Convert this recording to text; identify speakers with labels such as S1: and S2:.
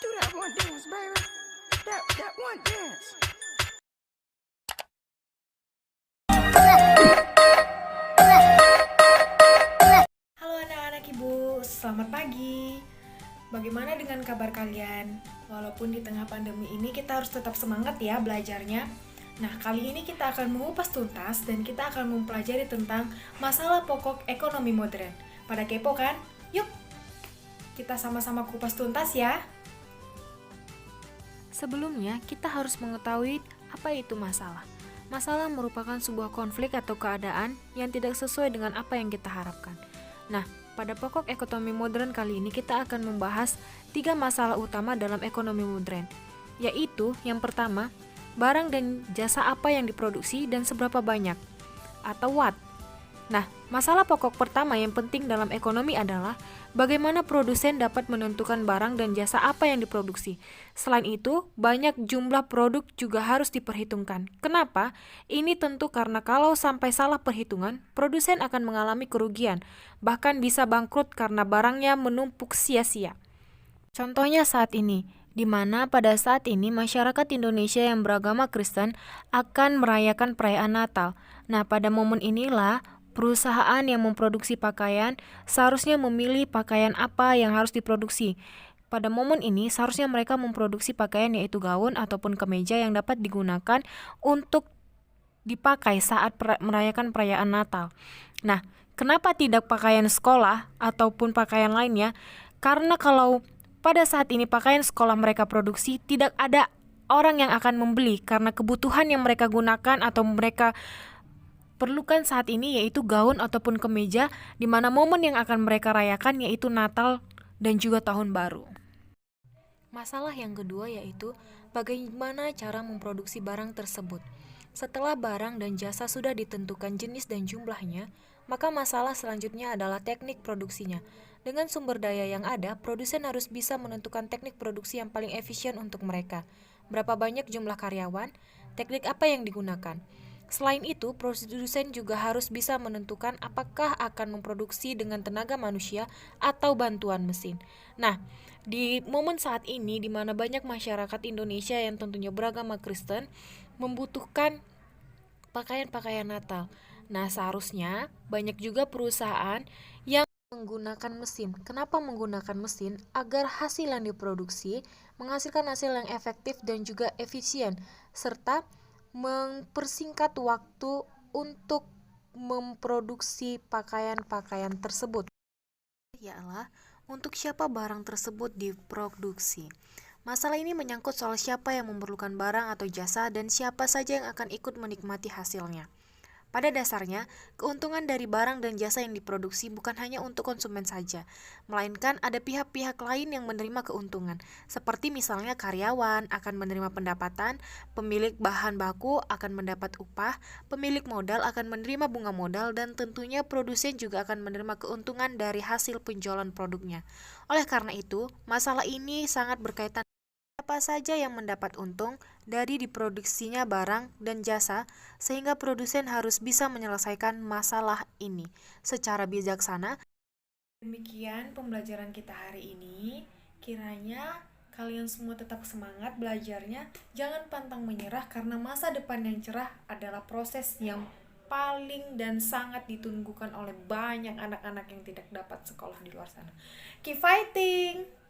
S1: Do that one dance, baby. That one dance.
S2: Halo anak-anak ibu, selamat pagi. Bagaimana dengan kabar kalian? Walaupun di tengah pandemi ini kita harus tetap semangat ya belajarnya. Nah, kali ini kita akan mengupas tuntas dan kita akan mempelajari tentang masalah pokok ekonomi modern. Pada kepo kan? Yuk, kita sama-sama kupas tuntas ya. Sebelumnya, kita harus mengetahui apa itu masalah. Masalah merupakan sebuah konflik atau keadaan yang tidak sesuai dengan apa yang kita harapkan. Nah, pada pokok ekonomi modern kali ini kita akan membahas 3 masalah utama dalam ekonomi modern, yaitu yang pertama, barang dan jasa apa yang diproduksi dan seberapa banyak, atau what. Nah, masalah pokok pertama yang penting dalam ekonomi adalah bagaimana produsen dapat menentukan barang dan jasa apa yang diproduksi. Selain itu, banyak jumlah produk juga harus diperhitungkan. Kenapa? Ini tentu karena kalau sampai salah perhitungan, produsen akan mengalami kerugian, bahkan bisa bangkrut karena barangnya menumpuk sia-sia. Contohnya saat ini, di mana pada saat ini masyarakat Indonesia yang beragama Kristen akan merayakan perayaan Natal. Nah, pada momen inilah perusahaan yang memproduksi pakaian seharusnya memilih pakaian apa yang harus diproduksi. Pada momen ini seharusnya mereka memproduksi pakaian yaitu gaun ataupun kemeja yang dapat digunakan untuk dipakai saat merayakan perayaan Natal. Nah, kenapa tidak pakaian sekolah ataupun pakaian lainnya? Karena kalau pada saat ini pakaian sekolah mereka produksi, tidak ada orang yang akan membeli karena kebutuhan yang mereka gunakan atau mereka perlukan saat ini yaitu gaun ataupun kemeja, di mana momen yang akan mereka rayakan yaitu Natal dan juga Tahun Baru. Masalah yang kedua yaitu bagaimana cara memproduksi barang tersebut. Setelah barang dan jasa sudah ditentukan jenis dan jumlahnya, maka masalah selanjutnya adalah teknik produksinya. Dengan sumber daya yang ada, produsen harus bisa menentukan teknik produksi yang paling efisien untuk mereka. Berapa banyak jumlah karyawan, teknik apa yang digunakan. Selain itu, produsen juga harus bisa menentukan apakah akan memproduksi dengan tenaga manusia atau bantuan mesin. Nah, di momen saat ini di mana banyak masyarakat Indonesia yang tentunya beragama Kristen membutuhkan pakaian-pakaian Natal. Nah, seharusnya banyak juga perusahaan yang menggunakan mesin. Kenapa menggunakan mesin? Agar hasil yang diproduksi menghasilkan hasil yang efektif dan juga efisien, serta mempersingkat waktu untuk memproduksi pakaian-pakaian tersebut. Ialah untuk siapa barang tersebut diproduksi. Masalah ini menyangkut soal siapa yang memerlukan barang atau jasa dan siapa saja yang akan ikut menikmati hasilnya. Pada dasarnya, keuntungan dari barang dan jasa yang diproduksi bukan hanya untuk konsumen saja, melainkan ada pihak-pihak lain yang menerima keuntungan, seperti misalnya karyawan akan menerima pendapatan, pemilik bahan baku akan mendapat upah, pemilik modal akan menerima bunga modal, dan tentunya produsen juga akan menerima keuntungan dari hasil penjualan produknya. Oleh karena itu, masalah ini sangat berkaitan siapa saja yang mendapat untung dari diproduksinya barang dan jasa, sehingga produsen harus bisa menyelesaikan masalah ini secara bijaksana. Demikian pembelajaran kita hari ini. Kiranya kalian semua tetap semangat belajarnya. Jangan pantang menyerah karena masa depan yang cerah adalah proses yang paling dan sangat ditunggukan oleh banyak anak-anak yang tidak dapat sekolah di luar sana. Keep fighting!